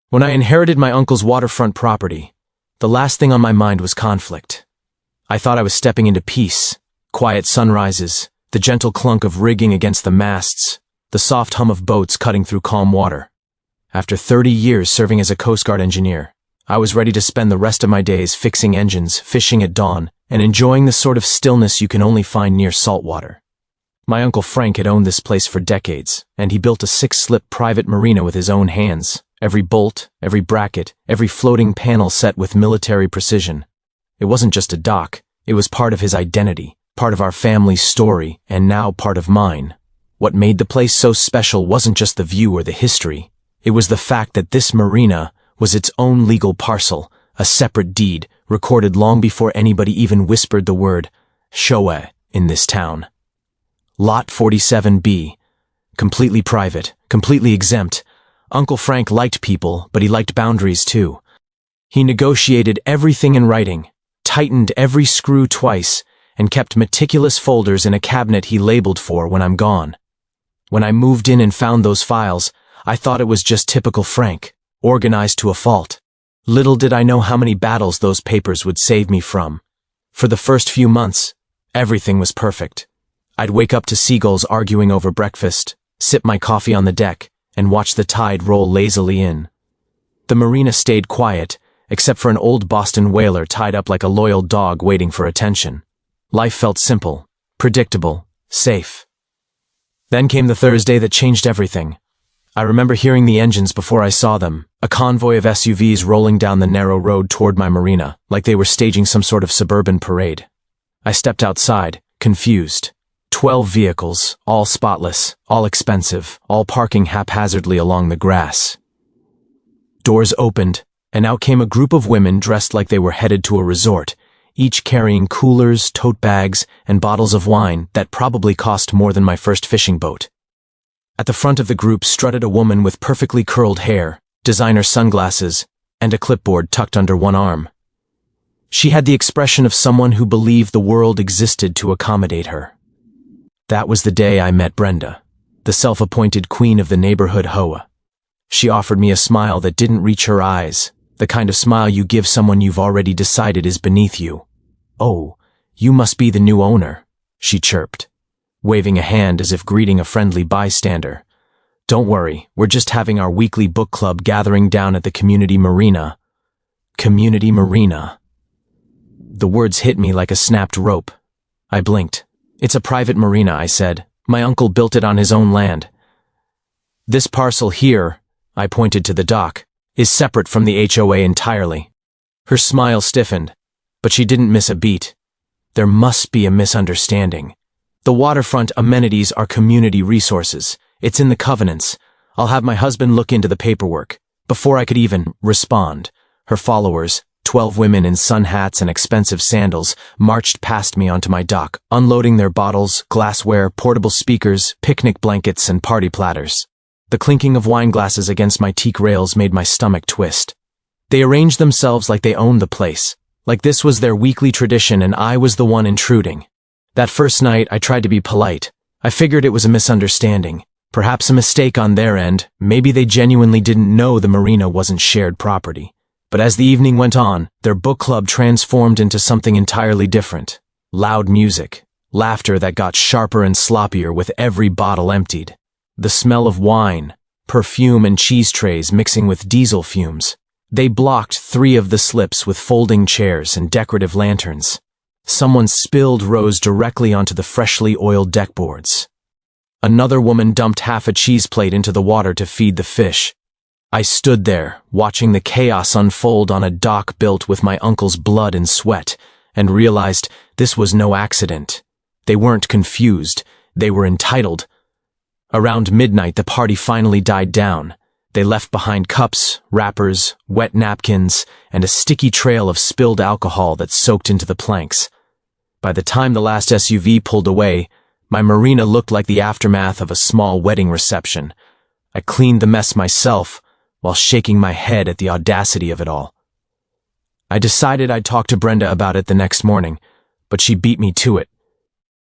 When I inherited my uncle's waterfront property, the last thing on my mind was conflict. I thought I was stepping into peace, quiet sunrises, the gentle clunk of rigging against the masts, the soft hum of boats cutting through calm water. After 30 years serving as a Coast Guard engineer, I was ready to spend the rest of my days fixing engines, fishing at dawn, and enjoying the sort of stillness you can only find near saltwater. My Uncle Frank had owned this place for decades, and he built a 6-slip private marina with his own hands, every bolt, every bracket, every floating panel set with military precision. It wasn't just a dock, it was part of his identity, part of our family's story, and now part of mine. What made the place so special wasn't just the view or the history. It was the fact that this marina was its own legal parcel, a separate deed, recorded long before anybody even whispered the word HOA in this town. Lot 47B. Completely private, completely exempt. Uncle Frank liked people, but he liked boundaries too. He negotiated everything in writing, tightened every screw twice, and kept meticulous folders in a cabinet he labeled for when I'm gone. When I moved in and found those files, I thought it was just typical Frank, organized to a fault. Little did I know how many battles those papers would save me from. For the first few months, everything was perfect. I'd wake up to seagulls arguing over breakfast, sip my coffee on the deck, and watch the tide roll lazily in. The marina stayed quiet, except for an old Boston whaler tied up like a loyal dog waiting for attention. Life felt simple, predictable, safe. Then came the Thursday that changed everything. I remember hearing the engines before I saw them, a convoy of SUVs rolling down the narrow road toward my marina, like they were staging some sort of suburban parade. I stepped outside, confused. 12 vehicles, all spotless, all expensive, all parking haphazardly along the grass. Doors opened, and out came a group of women dressed like they were headed to a resort, each carrying coolers, tote bags, and bottles of wine that probably cost more than my first fishing boat. At the front of the group strutted a woman with perfectly curled hair, designer sunglasses, and a clipboard tucked under one arm. She had the expression of someone who believed the world existed to accommodate her. That was the day I met Brenda, the self-appointed queen of the neighborhood HOA. She offered me a smile that didn't reach her eyes, the kind of smile you give someone you've already decided is beneath you. "Oh, you must be the new owner," she chirped, waving a hand as if greeting a friendly bystander. "Don't worry, we're just having our weekly book club gathering down at the community marina." Community marina. The words hit me like a snapped rope. I blinked. "It's a private marina," I said. "My uncle built it on his own land. This parcel here," I pointed to the dock, "is separate from the HOA entirely." Her smile stiffened, but she didn't miss a beat. "There must be a misunderstanding. The waterfront amenities are community resources. It's in the covenants. I'll have my husband look into the paperwork." Before I could even respond, her followers, 12 women in sun hats and expensive sandals, marched past me onto my dock, unloading their bottles, glassware, portable speakers, picnic blankets, and party platters. The clinking of wine glasses against my teak rails made my stomach twist. They arranged themselves like they owned the place, like this was their weekly tradition and I was the one intruding. That first night, I tried to be polite. I figured it was a misunderstanding, perhaps a mistake on their end. Maybe they genuinely didn't know the marina wasn't shared property. But as the evening went on, their book club transformed into something entirely different. Loud music, laughter that got sharper and sloppier with every bottle emptied. The smell of wine, perfume and cheese trays mixing with diesel fumes. They blocked 3 of the slips with folding chairs and decorative lanterns. Someone's spilled rose directly onto the freshly oiled deckboards. Another woman dumped half a cheese plate into the water to feed the fish. I stood there, watching the chaos unfold on a dock built with my uncle's blood and sweat, and realized this was no accident. They weren't confused, they were entitled. Around midnight, the party finally died down. They left behind cups, wrappers, wet napkins, and a sticky trail of spilled alcohol that soaked into the planks. By the time the last SUV pulled away, my marina looked like the aftermath of a small wedding reception. I cleaned the mess myself, while shaking my head at the audacity of it all. I decided I'd talk to Brenda about it the next morning, but she beat me to it.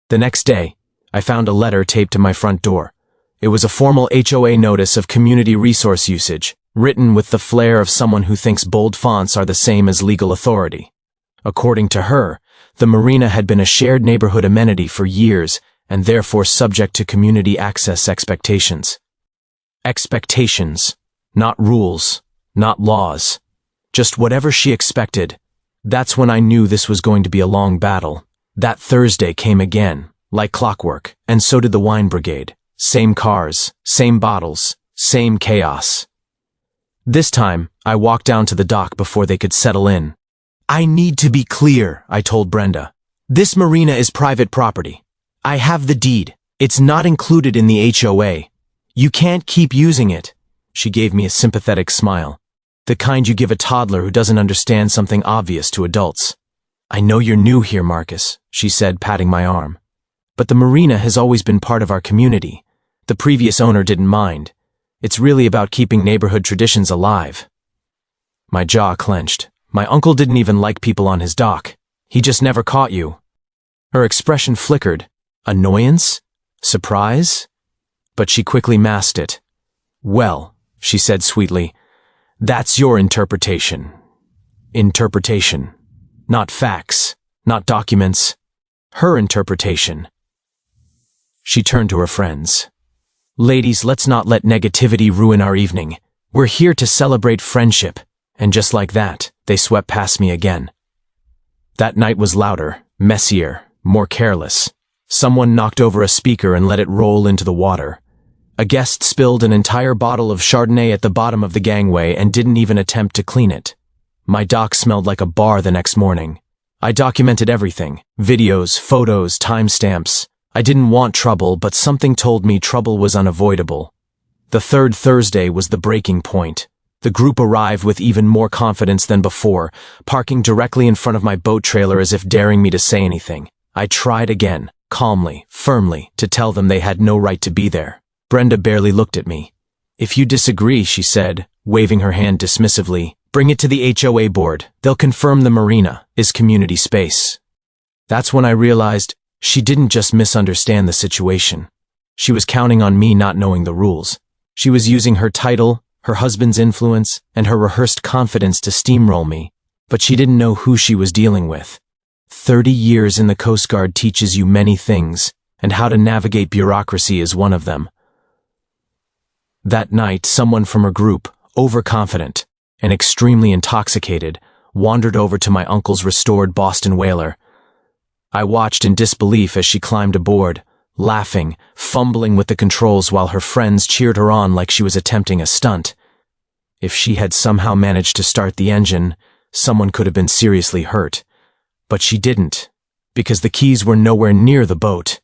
The next day, I found a letter taped to my front door. It was a formal HOA notice of community resource usage, written with the flair of someone who thinks bold fonts are the same as legal authority. According to her, the marina had been a shared neighborhood amenity for years and therefore subject to community access expectations. Expectations, not rules, not laws. Just whatever she expected. That's when I knew this was going to be a long battle. That Thursday came again, like clockwork, and so did the wine brigade. Same cars, same bottles, same chaos. This time, I walked down to the dock before they could settle in. I need to be clear, I told Brenda. This marina is private property. I have the deed. It's not included in the HOA. You can't keep using it. She gave me a sympathetic smile. The kind you give a toddler who doesn't understand something obvious to adults. I know you're new here, Marcus, she said, patting my arm. But the marina has always been part of our community. The previous owner didn't mind. It's really about keeping neighborhood traditions alive. My jaw clenched. My uncle didn't even like people on his dock. He just never caught you. Her expression flickered. Annoyance? Surprise? But she quickly masked it. Well, she said sweetly, that's your interpretation. Interpretation. Not facts, not documents. Her interpretation. She turned to her friends. Ladies, let's not let negativity ruin our evening. We're here to celebrate friendship. And just like that, they swept past me again. That night was louder, messier, more careless. Someone knocked over a speaker and let it roll into the water. A guest spilled an entire bottle of Chardonnay at the bottom of the gangway and didn't even attempt to clean it. My dock smelled like a bar the next morning. I documented everything. Videos, photos, timestamps. I didn't want trouble, but something told me trouble was unavoidable. The third Thursday was the breaking point. The group arrived with even more confidence than before, parking directly in front of my boat trailer as if daring me to say anything. I tried again, calmly, firmly, to tell them they had no right to be there. Brenda barely looked at me. If you disagree, she said, waving her hand dismissively, bring it to the HOA board. They'll confirm the marina is community space. That's when I realized she didn't just misunderstand the situation. She was counting on me not knowing the rules. She was using her title, her husband's influence, and her rehearsed confidence to steamroll me, but she didn't know who she was dealing with. 30 years in the Coast Guard teaches you many things, and how to navigate bureaucracy is one of them. That night, someone from her group, overconfident and extremely intoxicated, wandered over to my uncle's restored Boston whaler. I watched in disbelief as she climbed aboard, laughing, fumbling with the controls while her friends cheered her on like she was attempting a stunt. If she had somehow managed to start the engine, someone could have been seriously hurt. But she didn't, because the keys were nowhere near the boat.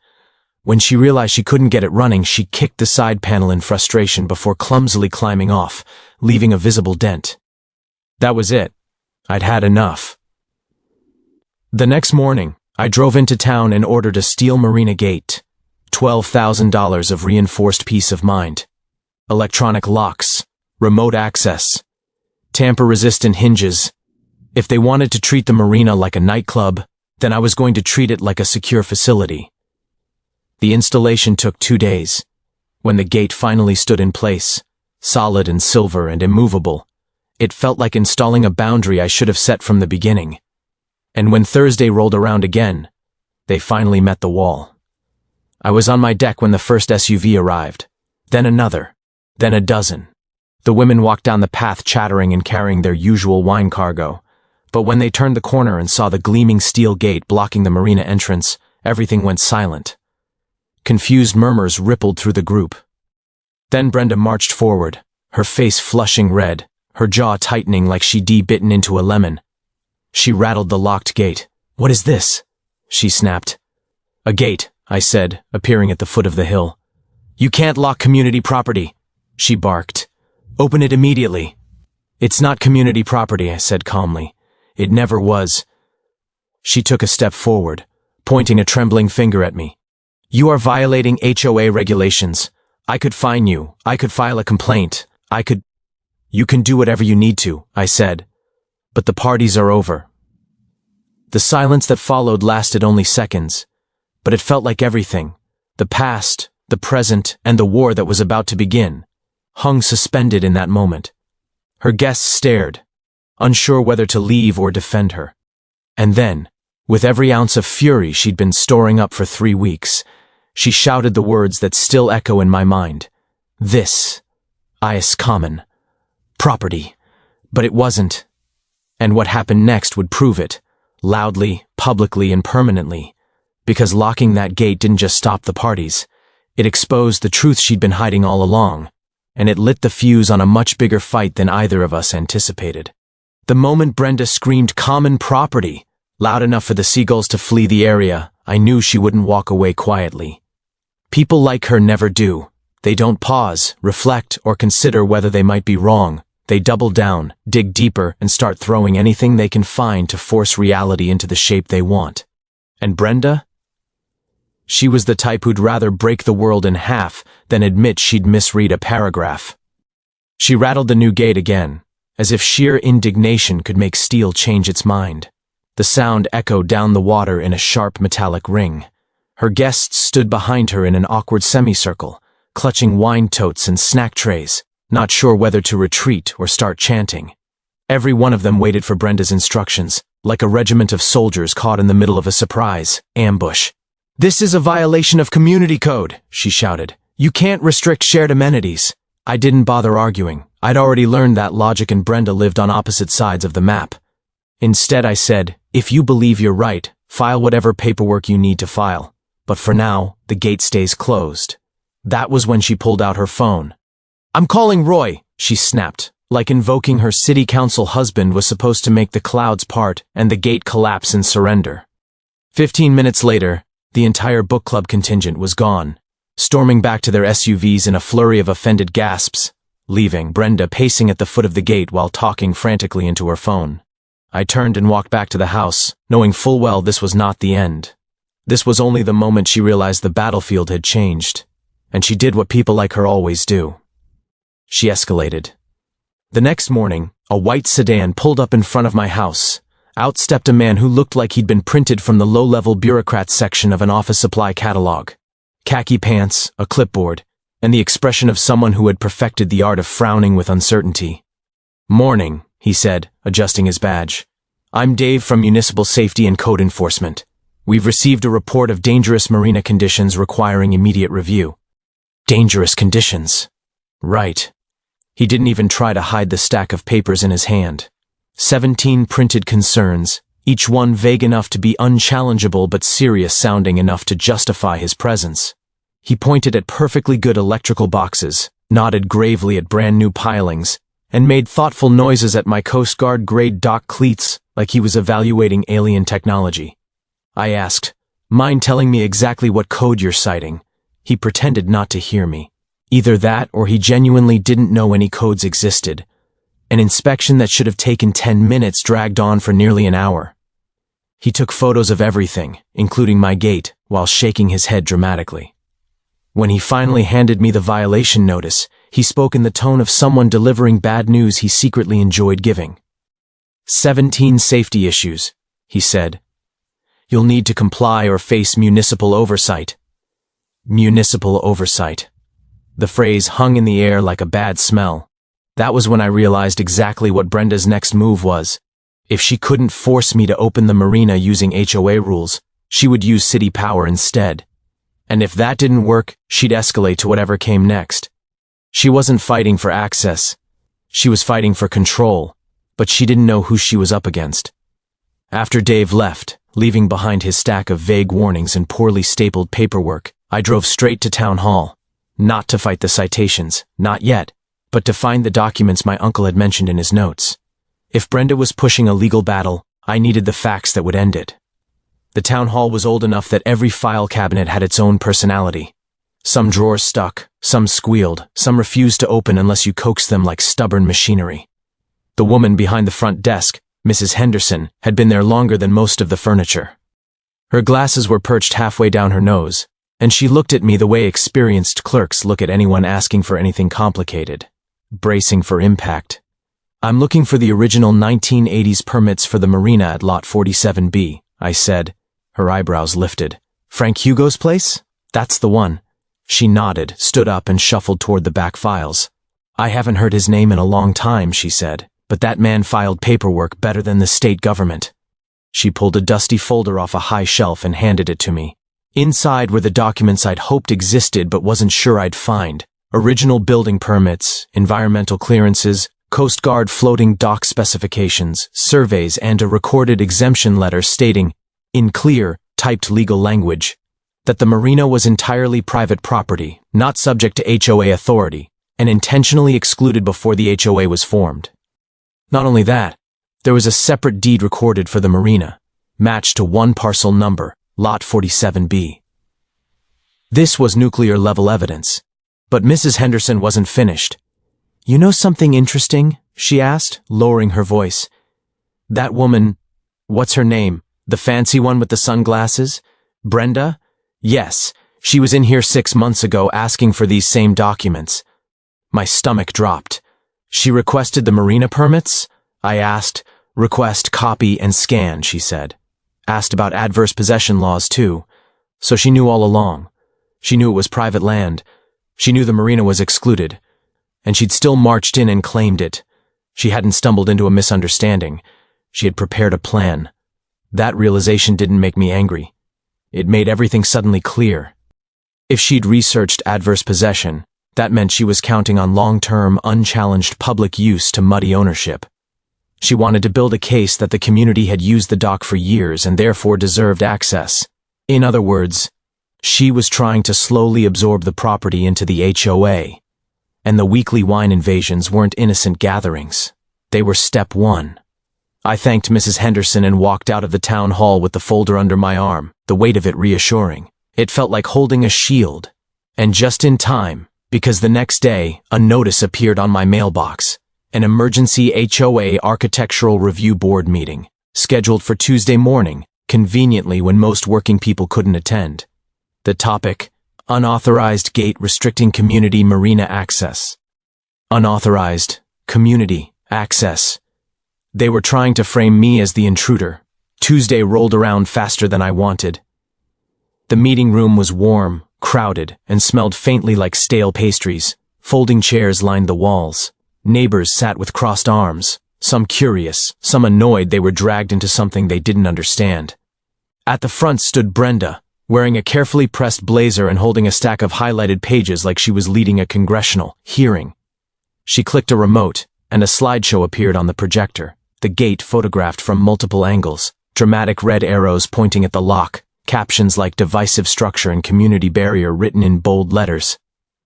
When she realized she couldn't get it running, she kicked the side panel in frustration before clumsily climbing off, leaving a visible dent. That was it. I'd had enough. The next morning, I drove into town and ordered a steel marina gate. $12,000 of reinforced peace of mind. Electronic locks, remote access, tamper-resistant hinges. If they wanted to treat the marina like a nightclub, then I was going to treat it like a secure facility. The installation took 2 days. When the gate finally stood in place, solid and silver and immovable, it felt like installing a boundary I should have set from the beginning. And when Thursday rolled around again, they finally met the wall. I was on my deck when the first SUV arrived, then another, then a dozen. The women walked down the path chattering and carrying their usual wine cargo. But when they turned the corner and saw the gleaming steel gate blocking the marina entrance, everything went silent. Confused murmurs rippled through the group. Then Brenda marched forward, her face flushing red, her jaw tightening like she'd bitten into a lemon. She rattled the locked gate. "What is this?" she snapped. "A gate," I said, appearing at the foot of the hill. "You can't lock community property," she barked. "Open it immediately." "It's not community property," I said calmly. "It never was." She took a step forward, pointing a trembling finger at me. "You are violating HOA regulations. I could fine you. I could file a complaint. You can do whatever you need to," I said. "But the parties are over." The silence that followed lasted only seconds, but it felt like everything, the past, the present, and the war that was about to begin, hung suspended in that moment. Her guests stared, unsure whether to leave or defend her. And then, with every ounce of fury she'd been storing up for 3 weeks, she shouted the words that still echo in my mind. This is common property. But it wasn't. And what happened next would prove it, loudly, publicly, and permanently. Because locking that gate didn't just stop the parties. It exposed the truth she'd been hiding all along. And it lit the fuse on a much bigger fight than either of us anticipated. The moment Brenda screamed common property, loud enough for the seagulls to flee the area, I knew she wouldn't walk away quietly. People like her never do. They don't pause, reflect, or consider whether they might be wrong. They double down, dig deeper, and start throwing anything they can find to force reality into the shape they want. And Brenda? She was the type who'd rather break the world in half than admit she'd misread a paragraph. She rattled the new gate again, as if sheer indignation could make steel change its mind. The sound echoed down the water in a sharp metallic ring. Her guests stood behind her in an awkward semicircle, clutching wine totes and snack trays, not sure whether to retreat or start chanting. Every one of them waited for Brenda's instructions, like a regiment of soldiers caught in the middle of a surprise ambush. "This is a violation of community code," she shouted. "You can't restrict shared amenities." I didn't bother arguing. I'd already learned that logic, and Brenda lived on opposite sides of the map. Instead, I said, "If you believe you're right, file whatever paperwork you need to file. But for now, the gate stays closed." That was when she pulled out her phone. "I'm calling Roy," she snapped, like invoking her city council husband was supposed to make the clouds part and the gate collapse in surrender. 15 minutes later, the entire book club contingent was gone, storming back to their SUVs in a flurry of offended gasps, leaving Brenda pacing at the foot of the gate while talking frantically into her phone. I turned and walked back to the house, knowing full well this was not the end. This was only the moment she realized the battlefield had changed, and she did what people like her always do. She escalated. The next morning, a white sedan pulled up in front of my house. Out stepped a man who looked like he'd been printed from the low-level bureaucrats section of an office supply catalog. Khaki pants, a clipboard, and the expression of someone who had perfected the art of frowning with uncertainty. "Morning," he said, adjusting his badge. "I'm Dave from Municipal Safety and Code Enforcement. We've received a report of dangerous marina conditions requiring immediate review." Dangerous conditions. Right. He didn't even try to hide the stack of papers in his hand. 17 printed concerns, each one vague enough to be unchallengeable but serious-sounding enough to justify his presence. He pointed at perfectly good electrical boxes, nodded gravely at brand-new pilings, and made thoughtful noises at my Coast Guard-grade dock cleats like he was evaluating alien technology. I asked, "Mind telling me exactly what code you're citing?" He pretended not to hear me. Either that or he genuinely didn't know any codes existed. An inspection that should have taken 10 minutes dragged on for nearly an hour. He took photos of everything, including my gate, while shaking his head dramatically. When he finally handed me the violation notice, he spoke in the tone of someone delivering bad news he secretly enjoyed giving. 17 safety issues, he said. You'll need to comply or face municipal oversight. Municipal oversight. The phrase hung in the air like a bad smell. That was when I realized exactly what Brenda's next move was. If she couldn't force me to open the marina using HOA rules, she would use city power instead. And if that didn't work, she'd escalate to whatever came next. She wasn't fighting for access. She was fighting for control, but she didn't know who she was up against. After Dave left, leaving behind his stack of vague warnings and poorly stapled paperwork, I drove straight to town hall. Not to fight the citations, not yet, but to find the documents my uncle had mentioned in his notes. If Brenda was pushing a legal battle, I needed the facts that would end it. The town hall was old enough that every file cabinet had its own personality. Some drawers stuck, some squealed, some refused to open unless you coaxed them like stubborn machinery. The woman behind the front desk, Mrs. Henderson, had been there longer than most of the furniture. Her glasses were perched halfway down her nose, and she looked at me the way experienced clerks look at anyone asking for anything complicated, bracing for impact. I'm looking for the original 1980s permits for the marina at Lot 47B, I said. Her eyebrows lifted. Frank Hugo's place? That's the one. She nodded, stood up, and shuffled toward the back files. I haven't heard his name in a long time, she said, but that man filed paperwork better than the state government. She pulled a dusty folder off a high shelf and handed it to me. Inside were the documents I'd hoped existed but wasn't sure I'd find. Original building permits, environmental clearances, Coast Guard floating dock specifications, surveys, and a recorded exemption letter stating, in clear, typed legal language, that the marina was entirely private property, not subject to HOA authority, and intentionally excluded before the HOA was formed. Not only that, there was a separate deed recorded for the marina, matched to one parcel number, Lot 47B. This was nuclear-level evidence, but Mrs. Henderson wasn't finished. You know something interesting? She asked, lowering her voice. That woman, what's her name? The fancy one with the sunglasses? Brenda? Yes, she was in here 6 months ago asking for these same documents. My stomach dropped. She requested the marina permits? I asked. Request, copy, and scan, she said. Asked about adverse possession laws, too. So she knew all along. She knew it was private land. She knew the marina was excluded. And she'd still marched in and claimed it. She hadn't stumbled into a misunderstanding. She had prepared a plan. That realization didn't make me angry. It made everything suddenly clear. If she'd researched adverse possession, that meant she was counting on long-term, unchallenged public use to muddy ownership. She wanted to build a case that the community had used the dock for years and therefore deserved access. In other words, she was trying to slowly absorb the property into the HOA. And the weekly wine invasions weren't innocent gatherings. They were step one. I thanked Mrs. Henderson and walked out of the town hall with the folder under my arm, the weight of it reassuring. It felt like holding a shield. And just in time, because the next day, a notice appeared on my mailbox. An emergency HOA Architectural Review Board meeting, scheduled for Tuesday morning, conveniently when most working people couldn't attend. The topic, unauthorized gate restricting community marina access. Unauthorized, community, access. They were trying to frame me as the intruder. Tuesday rolled around faster than I wanted. The meeting room was warm, crowded, and smelled faintly like stale pastries. Folding chairs lined the walls. Neighbors sat with crossed arms, some curious, some annoyed they were dragged into something they didn't understand. At the front stood Brenda, wearing a carefully pressed blazer and holding a stack of highlighted pages like she was leading a congressional hearing. She clicked a remote, and a slideshow appeared on the projector, the gate photographed from multiple angles, dramatic red arrows pointing at the lock, captions like divisive structure and community barrier written in bold letters.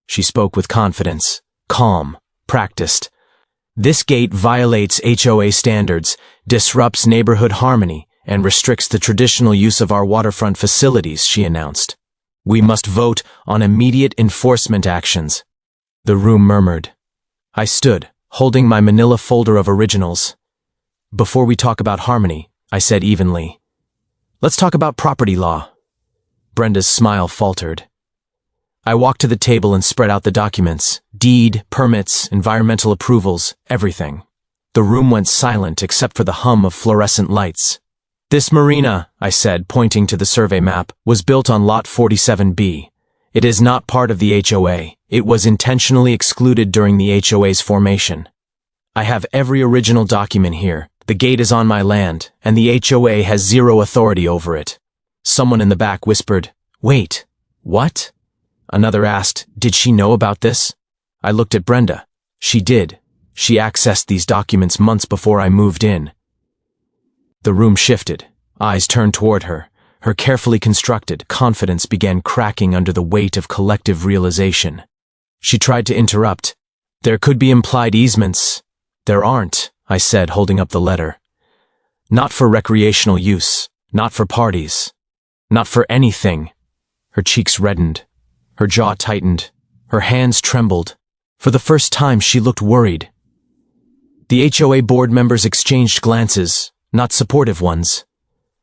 She spoke with confidence, calm, practiced. This gate violates HOA standards, disrupts neighborhood harmony, and restricts the traditional use of our waterfront facilities, she announced. We must vote on immediate enforcement actions. The room murmured. I stood, holding my manila folder of originals. Before we talk about harmony, I said evenly, let's talk about property law. Brenda's smile faltered. I walked to the table and spread out the documents, deed, permits, environmental approvals, everything. The room went silent except for the hum of fluorescent lights. This marina, I said, pointing to the survey map, was built on Lot 47B. It is not part of the HOA. It was intentionally excluded during the HOA's formation. I have every original document here. The gate is on my land, and the HOA has zero authority over it. Someone in the back whispered, "Wait, what?" Another asked, "Did she know about this?" I looked at Brenda. She did. She accessed these documents months before I moved in. The room shifted. Eyes turned toward her. Her carefully constructed confidence began cracking under the weight of collective realization. She tried to interrupt. "There could be implied easements." "There aren't," I said, holding up the letter. "Not for recreational use. Not for parties. Not for anything." Her cheeks reddened. Her jaw tightened. Her hands trembled. For the first time, she looked worried. The HOA board members exchanged glances, not supportive ones.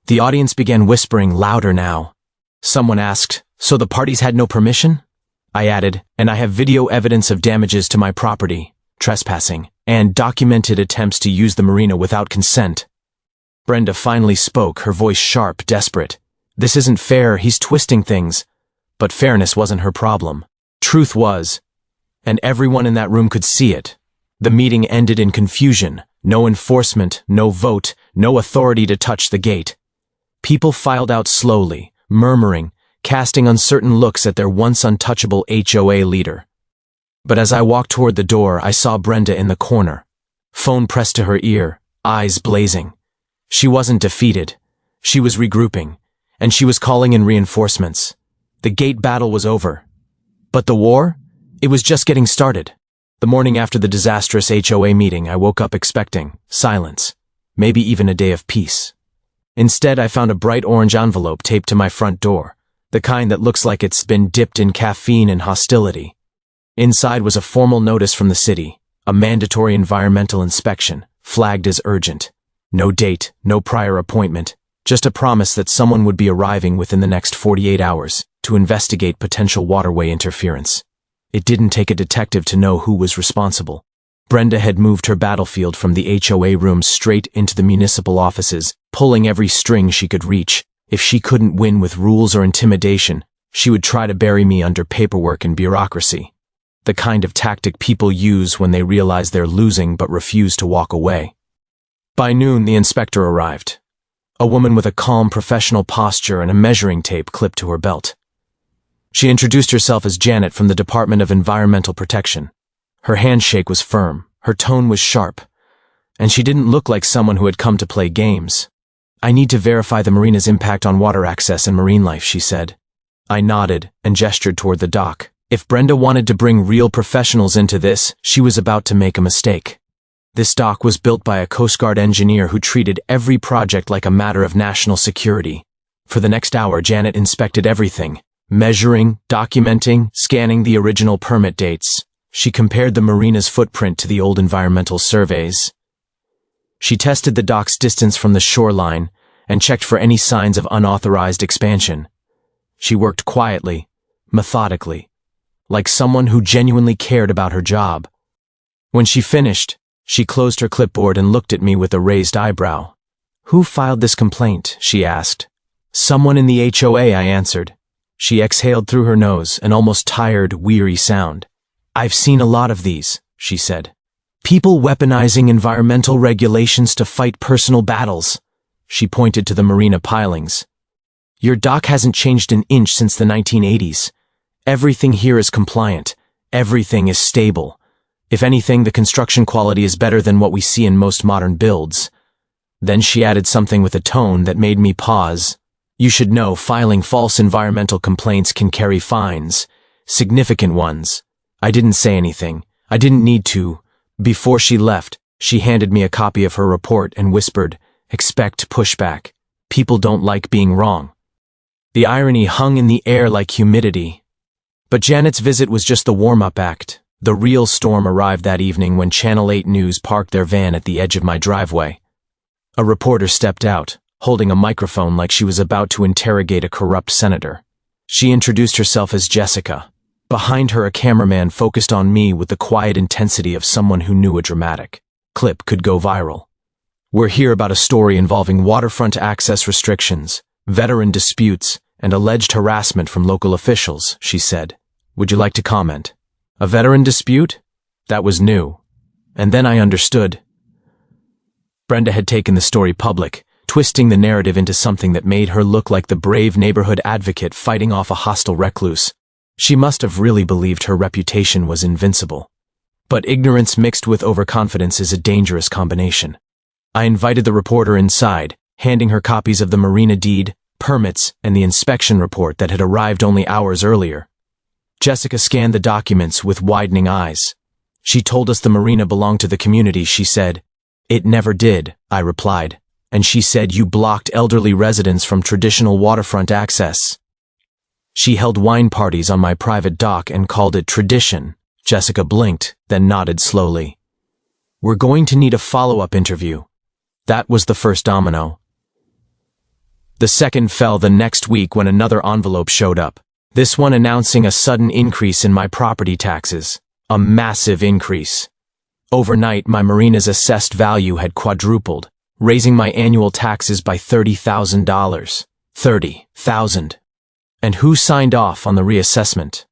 The audience began whispering louder now. Someone asked, "So the parties had no permission?" I added, "And I have video evidence of damages to my property, trespassing, and documented attempts to use the marina without consent." Brenda finally spoke, her voice sharp, desperate. "This isn't fair, he's twisting things." But fairness wasn't her problem. Truth was, and everyone in that room could see it. The meeting ended in confusion. No enforcement, no vote, no authority to touch the gate. People filed out slowly, murmuring, casting uncertain looks at their once untouchable HOA leader. But as I walked toward the door, I saw Brenda in the corner. Phone pressed to her ear, eyes blazing. She wasn't defeated. She was regrouping, and she was calling in reinforcements. The gate battle was over. But the war? It was just getting started. The morning after the disastrous HOA meeting, I woke up expecting silence, maybe even a day of peace. Instead, I found a bright orange envelope taped to my front door, the kind that looks like it's been dipped in caffeine and hostility. Inside was a formal notice from the city, a mandatory environmental inspection, flagged as urgent. No date, no prior appointment, just a promise that someone would be arriving within the next 48 hours to investigate potential waterway interference. It didn't take a detective to know who was responsible. Brenda had moved her battlefield from the HOA room straight into the municipal offices, pulling every string she could reach. If she couldn't win with rules or intimidation, she would try to bury me under paperwork and bureaucracy. The kind of tactic people use when they realize they're losing but refuse to walk away. By noon, the inspector arrived. A woman with a calm professional posture and a measuring tape clipped to her belt. She introduced herself as Janet from the Department of Environmental Protection. Her handshake was firm, her tone was sharp, and she didn't look like someone who had come to play games. "I need to verify the marina's impact on water access and marine life," she said. I nodded and gestured toward the dock. If Brenda wanted to bring real professionals into this, she was about to make a mistake. This dock was built by a Coast Guard engineer who treated every project like a matter of national security. For the next hour, Janet inspected everything, measuring, documenting, scanning the original permit dates. She compared the marina's footprint to the old environmental surveys. She tested the dock's distance from the shoreline and checked for any signs of unauthorized expansion. She worked quietly, methodically, like someone who genuinely cared about her job. When she finished, she closed her clipboard and looked at me with a raised eyebrow. "Who filed this complaint?" she asked. "Someone in the HOA," I answered. She exhaled through her nose, an almost tired, weary sound. "I've seen a lot of these," she said. "People weaponizing environmental regulations to fight personal battles." She pointed to the marina pilings. "Your dock hasn't changed an inch since the 1980s. Everything here is compliant. Everything is stable. If anything, the construction quality is better than what we see in most modern builds." Then she added something with a tone that made me pause. "You should know filing false environmental complaints can carry fines, significant ones." I didn't say anything. I didn't need to. Before she left, she handed me a copy of her report and whispered, "Expect pushback. People don't like being wrong." The irony hung in the air like humidity. But Janet's visit was just the warm-up act. The real storm arrived that evening when Channel 8 News parked their van at the edge of my driveway. A reporter stepped out, holding a microphone like she was about to interrogate a corrupt senator. She introduced herself as Jessica. Behind her, a cameraman focused on me with the quiet intensity of someone who knew a dramatic clip could go viral. "We're here about a story involving waterfront access restrictions, veteran disputes, and alleged harassment from local officials," she said. "Would you like to comment?" A veteran dispute? That was new. And then I understood. Brenda had taken the story public, twisting the narrative into something that made her look like the brave neighborhood advocate fighting off a hostile recluse. She must have really believed her reputation was invincible. But ignorance mixed with overconfidence is a dangerous combination. I invited the reporter inside, handing her copies of the marina deed, permits, and the inspection report that had arrived only hours earlier. Jessica scanned the documents with widening eyes. "She told us the marina belonged to the community," she said. "It never did," I replied. "And she said you blocked elderly residents from traditional waterfront access." "She held wine parties on my private dock and called it tradition." Jessica blinked, then nodded slowly. "We're going to need a follow-up interview." That was the first domino. The second fell the next week when another envelope showed up. This one announcing a sudden increase in my property taxes. A massive increase. Overnight, my marina's assessed value had quadrupled, raising my annual taxes by $30,000. $30,000. And who signed off on the reassessment?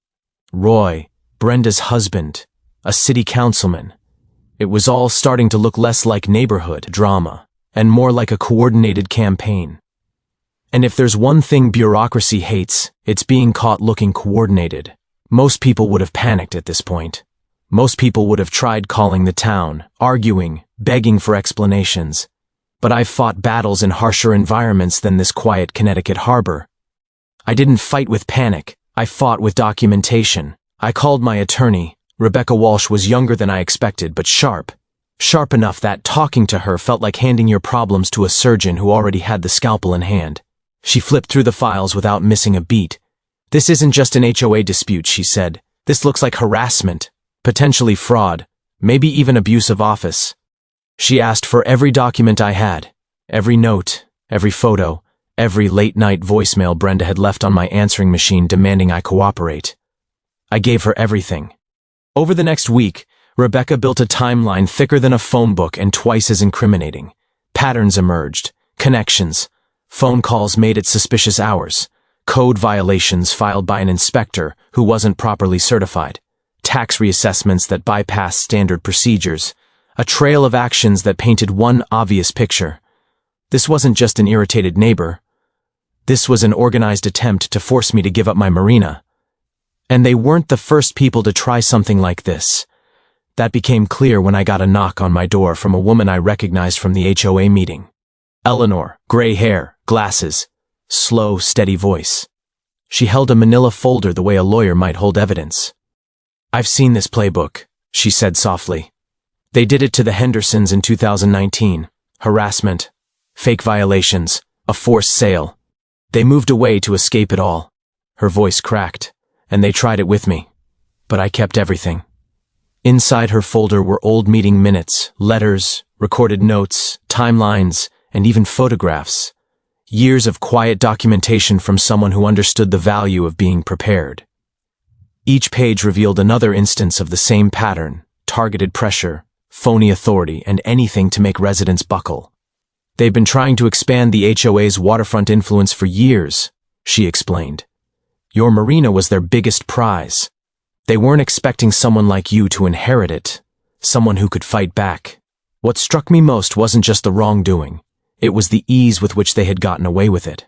Roy, Brenda's husband, a city councilman. It was all starting to look less like neighborhood drama and more like a coordinated campaign. And if there's one thing bureaucracy hates, it's being caught looking coordinated. Most people would have panicked at this point. Most people would have tried calling the town, arguing, begging for explanations. But I've fought battles in harsher environments than this quiet Connecticut harbor. I didn't fight with panic. I fought with documentation. I called my attorney. Rebecca Walsh was younger than I expected, but sharp. Sharp enough that talking to her felt like handing your problems to a surgeon who already had the scalpel in hand. She flipped through the files without missing a beat. "This isn't just an HOA dispute," she said. "This looks like harassment, potentially fraud, maybe even abuse of office." She asked for every document I had, every note, every photo, every late-night voicemail Brenda had left on my answering machine demanding I cooperate. I gave her everything. Over the next week, Rebecca built a timeline thicker than a phone book and twice as incriminating. Patterns emerged, connections, phone calls made at suspicious hours, code violations filed by an inspector who wasn't properly certified, tax reassessments that bypassed standard procedures, a trail of actions that painted one obvious picture. This wasn't just an irritated neighbor. This was an organized attempt to force me to give up my Marina. And they weren't the first people to try something like this. That became clear when I got a knock on my door from a woman I recognized from the HOA meeting. Eleanor, gray hair, glasses, slow, steady voice. She held a manila folder the way a lawyer might hold evidence. "I've seen this playbook," she said softly. "They did it to the Hendersons in 2019. Harassment, fake violations, a forced sale. They moved away to escape it all." Her voice cracked. "And they tried it with me. But I kept everything." Inside her folder were old meeting minutes, letters, recorded notes, timelines, and even photographs. Years of quiet documentation from someone who understood the value of being prepared. Each page revealed another instance of the same pattern: targeted pressure, phony authority, and anything to make residents buckle. "They've been trying to expand the HOA's waterfront influence for years," she explained. "Your Marina was their biggest prize. They weren't expecting someone like you to inherit it, someone who could fight back. What struck me most wasn't just the wrongdoing. It was the ease with which they had gotten away with it.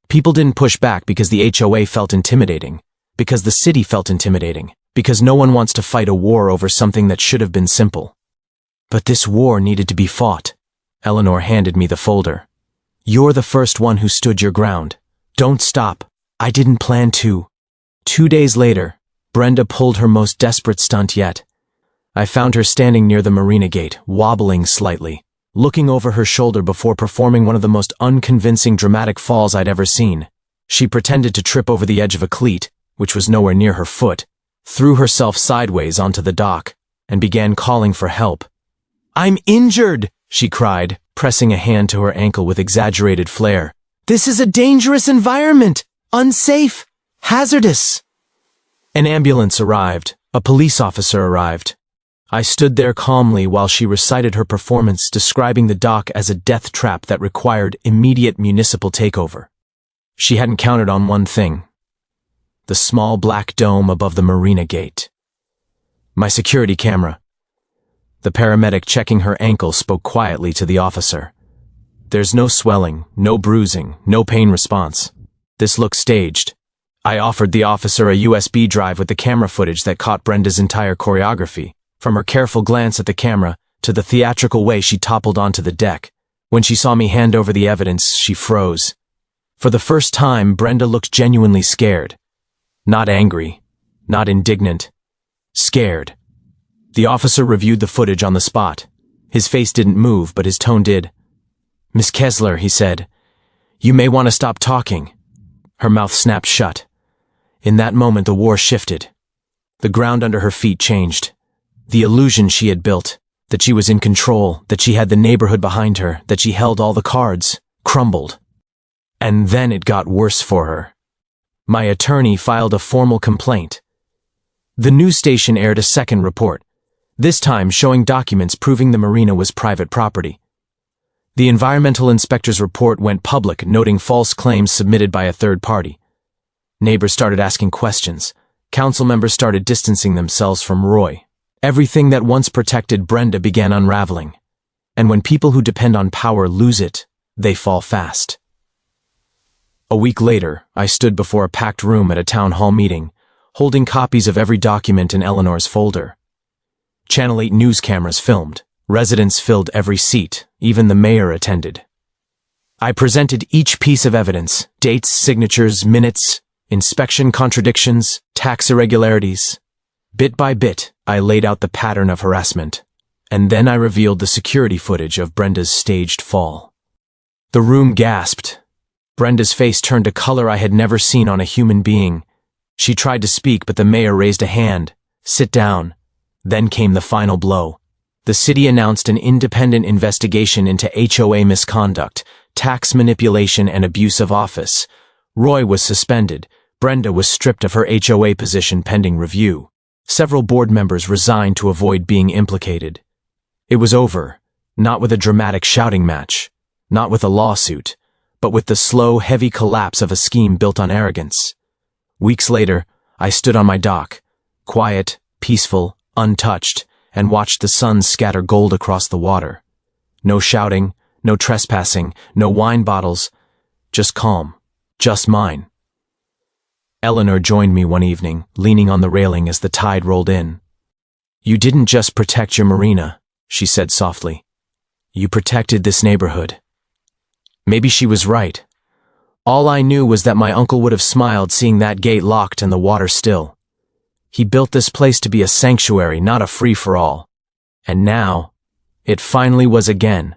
People didn't push back because the HOA felt intimidating, because the city felt intimidating, because no one wants to fight a war over something that should have been simple. But this war needed to be fought." Eleanor handed me the folder. "You're the first one who stood your ground. Don't stop. I didn't plan to." 2 days later, Brenda pulled her most desperate stunt yet. I found her standing near the Marina gate, wobbling slightly, looking over her shoulder before performing one of the most unconvincing dramatic falls I'd ever seen. She pretended to trip over the edge of a cleat, which was nowhere near her foot, threw herself sideways onto the dock, and began calling for help. "I'm injured!" she cried, pressing a hand to her ankle with exaggerated flair. "This is a dangerous environment! Unsafe! Hazardous!" An ambulance arrived. A police officer arrived. I stood there calmly while she recited her performance, describing the dock as a death trap that required immediate municipal takeover. She hadn't counted on one thing: the small black dome above the Marina gate. "My security camera." The paramedic checking her ankle spoke quietly to the officer. "There's no swelling, no bruising, no pain response. This looks staged." I offered the officer a USB drive with the camera footage that caught Brenda's entire choreography, from her careful glance at the camera to the theatrical way she toppled onto the deck. When she saw me hand over the evidence, she froze. For the first time, Brenda looked genuinely scared. Not angry, not indignant. Scared. The officer reviewed the footage on the spot. His face didn't move, but his tone did. "Miss Kessler," he said, "you may want to stop talking." Her mouth snapped shut. In that moment, the war shifted. The ground under her feet changed. The illusion she had built, that she was in control, that she had the neighborhood behind her, that she held all the cards, crumbled. And then it got worse for her. My attorney filed a formal complaint. The news station aired a second report, this time showing documents proving the Marina was private property. The environmental inspector's report went public, noting false claims submitted by a third party. Neighbors started asking questions. Council members started distancing themselves from Roy. Everything that once protected Brenda began unraveling. And when people who depend on power lose it, they fall fast. A week later, I stood before a packed room at a town hall meeting, holding copies of every document in Eleanor's folder. Channel 8 news cameras filmed. Residents filled every seat. Even the mayor attended. I presented each piece of evidence: dates, signatures, minutes, inspection contradictions, tax irregularities. Bit by bit, I laid out the pattern of harassment. And then I revealed the security footage of Brenda's staged fall. The room gasped. Brenda's face turned a color I had never seen on a human being. She tried to speak, but the mayor raised a hand. "Sit down." Then came the final blow. The city announced an independent investigation into HOA misconduct, tax manipulation, and abuse of office. Roy was suspended. Brenda was stripped of her HOA position pending review. Several board members resigned to avoid being implicated. It was over, not with a dramatic shouting match, not with a lawsuit, but with the slow, heavy collapse of a scheme built on arrogance. Weeks later, I stood on my dock, quiet, peaceful, untouched, and watched the sun scatter gold across the water. No shouting, no trespassing, no wine bottles, just calm, just mine. Eleanor joined me one evening, leaning on the railing as the tide rolled in. "You didn't just protect your Marina," she said softly. "You protected this neighborhood." Maybe she was right. All I knew was that my uncle would have smiled seeing that gate locked and the water still. He built this place to be a sanctuary, not a free-for-all. And now, it finally was again.